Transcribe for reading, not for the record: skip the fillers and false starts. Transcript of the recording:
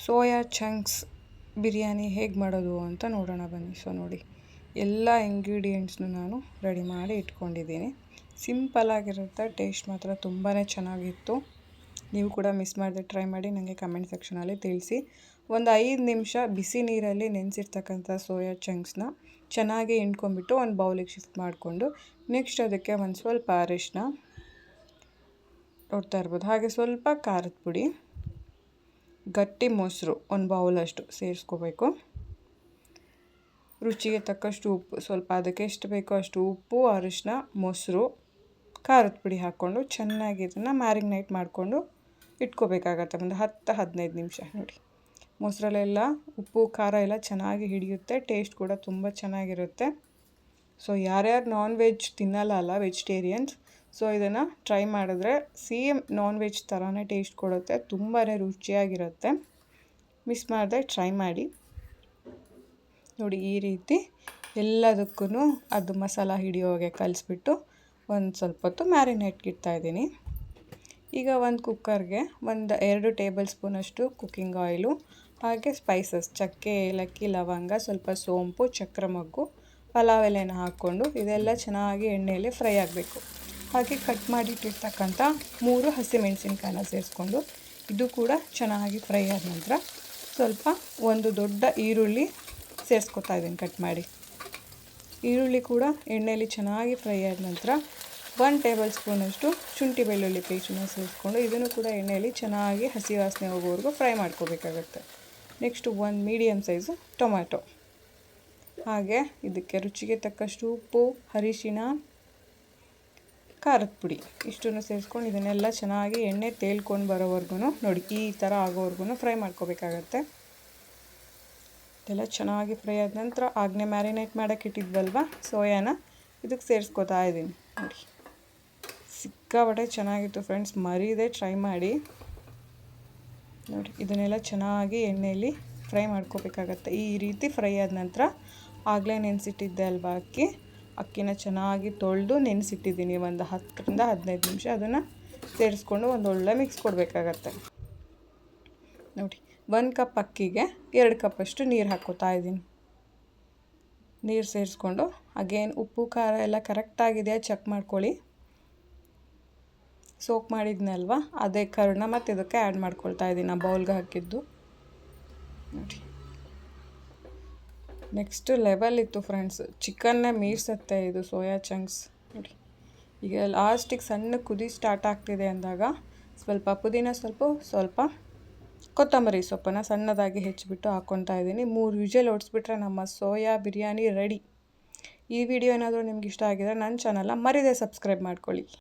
Soya chunks biryani ಹೇಗೆ ಮಾಡೋದು ಅಂತ ನೋಡೋಣ ಬನ್ನಿ. ಸೊ ನೋಡಿ, ಎಲ್ಲ ಇಂಗ್ರೀಡಿಯೆಂಟ್ಸ್ನು ನಾನು ರೆಡಿ ಮಾಡಿ ಇಟ್ಕೊಂಡಿದ್ದೀನಿ. ಸಿಂಪಲ್ಲಾಗಿರುತ್ತೆ, ಟೇಸ್ಟ್ ಮಾತ್ರ ತುಂಬಾ ಚೆನ್ನಾಗಿತ್ತು. ನೀವು ಕೂಡ ಮಿಸ್ ಮಾಡದೆ ಟ್ರೈ ಮಾಡಿ, ನನಗೆ ಕಮೆಂಟ್ ಸೆಕ್ಷನಲ್ಲಿ ತಿಳಿಸಿ. ಒಂದು 5 ನಿಮಿಷ ಬಿಸಿ ನೀರಲ್ಲಿ ನೆನೆಸಿರ್ತಕ್ಕಂಥ ಸೋಯಾ ಚಂಕ್ಸ್ನ ಚೆನ್ನಾಗಿ ಹಿಂಡ್ಕೊಂಡ್ಬಿಟ್ಟು ಒಂದು ಬೌಲಿಗೆ ಶಿಫ್ಟ್ ಮಾಡಿಕೊಂಡು, ನೆಕ್ಸ್ಟ್ ಅದಕ್ಕೆ ಒಂದು ಸ್ವಲ್ಪ ಅರಿಶಿನ ನೋಡ್ತಾ ಇರ್ಬೋದು, ಹಾಗೆ ಸ್ವಲ್ಪ ಖಾರದ ಪುಡಿ, ಗಟ್ಟಿ ಮೊಸರು ಒಂದು ಬೌಲಷ್ಟು ಸೇರಿಸ್ಕೋಬೇಕು. ರುಚಿಗೆ ತಕ್ಕಷ್ಟು ಉಪ್ಪು, ಸ್ವಲ್ಪ ಅದಕ್ಕೆ ಎಷ್ಟು ಬೇಕೋ ಅಷ್ಟು ಉಪ್ಪು, ಅರಿಶಿನ, ಮೊಸರು, ಖಾರದ ಪುಡಿ ಹಾಕ್ಕೊಂಡು ಚೆನ್ನಾಗಿ ಇದನ್ನು ಮ್ಯಾರಿನೇಟ್ ಮಾಡಿಕೊಂಡು ಇಟ್ಕೋಬೇಕಾಗತ್ತೆ ಒಂದು 10-15 ನಿಮಿಷ. ನೋಡಿ, ಮೊಸರಲ್ಲೆಲ್ಲ ಉಪ್ಪು ಖಾರ ಎಲ್ಲ ಚೆನ್ನಾಗಿ ಹಿಡಿಯುತ್ತೆ, ಟೇಸ್ಟ್ ಕೂಡ ತುಂಬ ಚೆನ್ನಾಗಿರುತ್ತೆ. ಸೊ ಯಾರ್ಯಾರು ನಾನ್ ವೆಜ್ ತಿನ್ನಲ್ಲ ವೆಜಿಟೇರಿಯನ್ಸ್, ಸೊ ಇದನ್ನು ಟ್ರೈ ಮಾಡಿದ್ರೆ ಸೇಮ್ ನಾನ್ ವೆಜ್ ಥರನೇ ಟೇಸ್ಟ್ ಕೊಡುತ್ತೆ, ತುಂಬಾ ರುಚಿಯಾಗಿರುತ್ತೆ. ಮಿಸ್ ಮಾಡದೆ ಟ್ರೈ ಮಾಡಿ. ನೋಡಿ, ಈ ರೀತಿ ಎಲ್ಲದಕ್ಕೂ ಅದು ಮಸಾಲ ಹಿಡಿಯೋಗೆ ಕಲಿಸ್ಬಿಟ್ಟು ಒಂದು ಸ್ವಲ್ಪ ಹೊತ್ತು ಮ್ಯಾರಿನೇಟ್ಗೆ ಇಡ್ತಾಯಿದ್ದೀನಿ. ಈಗ ಒಂದು ಕುಕ್ಕರ್ಗೆ ಒಂದು 2 ಟೇಬಲ್ ಸ್ಪೂನಷ್ಟು ಕುಕ್ಕಿಂಗ್ ಆಯಿಲು, ಹಾಗೆ ಸ್ಪೈಸಸ್ ಚಕ್ಕೆ, ಏಲಕ್ಕಿ, ಲವಂಗ, ಸ್ವಲ್ಪ ಸೋಂಪು, ಚಕ್ರ ಮೊಗ್ಗು, ಪಲಾವ್ ಎಲೆನ ಹಾಕ್ಕೊಂಡು ಇದೆಲ್ಲ ಚೆನ್ನಾಗಿ ಎಣ್ಣೆಯಲ್ಲಿ ಫ್ರೈ ಆಗಬೇಕು. ಹಾಗೆ ಕಟ್ ಮಾಡಿಟ್ಟಿರ್ತಕ್ಕಂಥ 3 ಹಸಿಮೆಣಸಿನ್ಕಾಯಿನ ಸೇರಿಸ್ಕೊಂಡು ಇದು ಕೂಡ ಚೆನ್ನಾಗಿ ಫ್ರೈ ಆದ ನಂತರ ಸ್ವಲ್ಪ ಒಂದು ದೊಡ್ಡ ಈರುಳ್ಳಿ ಸೇರಿಸ್ಕೊತಾ ಇದ್ದೀನಿ ಕಟ್ ಮಾಡಿ. ಈರುಳ್ಳಿ ಕೂಡ ಎಣ್ಣೆಯಲ್ಲಿ ಚೆನ್ನಾಗಿ ಫ್ರೈ ಆದ ನಂತರ 1 ಟೇಬಲ್ ಸ್ಪೂನಷ್ಟು ಶುಂಠಿ ಬೆಳ್ಳುಳ್ಳಿ ಪೇಸ್ಟನ್ನು ಸೇರಿಸ್ಕೊಂಡು ಇದನ್ನು ಕೂಡ ಎಣ್ಣೆಯಲ್ಲಿ ಚೆನ್ನಾಗಿ ಹಸಿ ವಾಸನೆ ಹೋಗೋವರೆಗೂ ಫ್ರೈ ಮಾಡ್ಕೋಬೇಕಾಗತ್ತೆ. ನೆಕ್ಸ್ಟು 1 ಮೀಡಿಯಮ್ ಸೈಜು ಟೊಮ್ಯಾಟೊ, ಹಾಗೆ ಇದಕ್ಕೆ ರುಚಿಗೆ ತಕ್ಕಷ್ಟು ಉಪ್ಪು, ಅರಿಶಿನ, ಖಾರದ ಪುಡಿ ಇಷ್ಟನ್ನು ಸೇರಿಸ್ಕೊಂಡು ಇದನ್ನೆಲ್ಲ ಚೆನ್ನಾಗಿ ಎಣ್ಣೆ ತೇಲ್ಕೊಂಡು ಬರೋವರೆಗೂ ನೋಡಿ ಈ ಥರ ಆಗೋವರೆಗೂ ಫ್ರೈ ಮಾಡ್ಕೋಬೇಕಾಗತ್ತೆ. ಇದೆಲ್ಲ ಚೆನ್ನಾಗಿ ಫ್ರೈ ಆದ ನಂತರ ಆಗಲೇ ಮ್ಯಾರಿನೇಟ್ ಮಾಡೋಕ್ಕೆ ಇಟ್ಟಿದ್ವಲ್ವ ಸೋಯಾನ ಇದಕ್ಕೆ ಸೇರಿಸ್ಕೊತಾ ಇದ್ದೀನಿ. ನೋಡಿ, ಸಿಕ್ಕಾಪಟ್ಟೆ ಚೆನ್ನಾಗಿತ್ತು ಫ್ರೆಂಡ್ಸ್, ಮರೀದೆ ಟ್ರೈ ಮಾಡಿ. ನೋಡಿ, ಇದನ್ನೆಲ್ಲ ಚೆನ್ನಾಗಿ ಎಣ್ಣೆಯಲ್ಲಿ ಫ್ರೈ ಮಾಡ್ಕೋಬೇಕಾಗತ್ತೆ. ಈ ರೀತಿ ಫ್ರೈ ಆದ ನಂತರ ಆಗಲೇ ನೆನೆಸಿಟ್ಟಿದ್ದೆ ಅಲ್ವಾ ಅಕ್ಕಿನ ಚೆನ್ನಾಗಿ ತೊಳೆದು ನೆನೆಸಿಟ್ಟಿದ್ದೀನಿ ಒಂದು 10-15 ನಿಮಿಷ. ಅದನ್ನು ಸೇರಿಸ್ಕೊಂಡು ಒಂದು ಒಳ್ಳೆ ಮಿಕ್ಸ್ ಕೊಡಬೇಕಾಗತ್ತೆ. ನೋಡಿ, 1 ಕಪ್ ಅಕ್ಕಿಗೆ 2 ಕಪ್ಪಷ್ಟು ನೀರು ಹಾಕ್ಕೋತಾ ಇದ್ದೀನಿ. ನೀರು ಸೇರಿಸ್ಕೊಂಡು ಅಗೇನ್ ಉಪ್ಪು ಖಾರ ಎಲ್ಲ ಕರೆಕ್ಟಾಗಿದೆಯಾ ಚೆಕ್ ಮಾಡ್ಕೊಳ್ಳಿ. ಸೋಕ್ ಮಾಡಿದ್ನಲ್ವ ಅದೇ ಕರ್ಣ ಮತ್ತು ಇದಕ್ಕೆ ಆ್ಯಡ್ ಮಾಡ್ಕೊಳ್ತಾ ಇದ್ದೀನಿ, ಆ ಬೌಲ್ಗೆ ಹಾಕಿದ್ದು. ನೋಡಿ, ನೆಕ್ಸ್ಟ್ ಲೆವೆಲ್ ಇತ್ತು ಫ್ರೆಂಡ್ಸ್, ಚಿಕನ್ನೇ ಮೀರ್ಸತ್ತೆ ಇದು ಸೋಯಾ ಚಂಕ್ಸ್. ನೋಡಿ, ಈಗ ಲಾಸ್ಟಿಗೆ ಸಣ್ಣ ಕುದಿ ಸ್ಟಾರ್ಟ್ ಆಗ್ತಿದೆ ಅಂದಾಗ ಸ್ವಲ್ಪ ಪುದೀನ ಸ್ವಲ್ಪ ಕೊತ್ತಂಬರಿ ಸೊಪ್ಪನ್ನು ಸಣ್ಣದಾಗಿ ಹೆಚ್ಚಿಬಿಟ್ಟು ಹಾಕ್ಕೊತಾ ಇದ್ದೀನಿ. 3 ವಿಷಲ್ ಹೊಡಿಸ್ಬಿಟ್ರೆ ನಮ್ಮ ಸೋಯಾ ಬಿರಿಯಾನಿ ರೆಡಿ. ಈ ವಿಡಿಯೋ ಏನಾದರೂ ನಿಮ್ಗೆ ಇಷ್ಟ ಆಗಿದ್ರೆ ನನ್ನ ಚಾನಲ್ನ ಮರೀದೆ ಸಬ್ಸ್ಕ್ರೈಬ್ ಮಾಡ್ಕೊಳ್ಳಿ.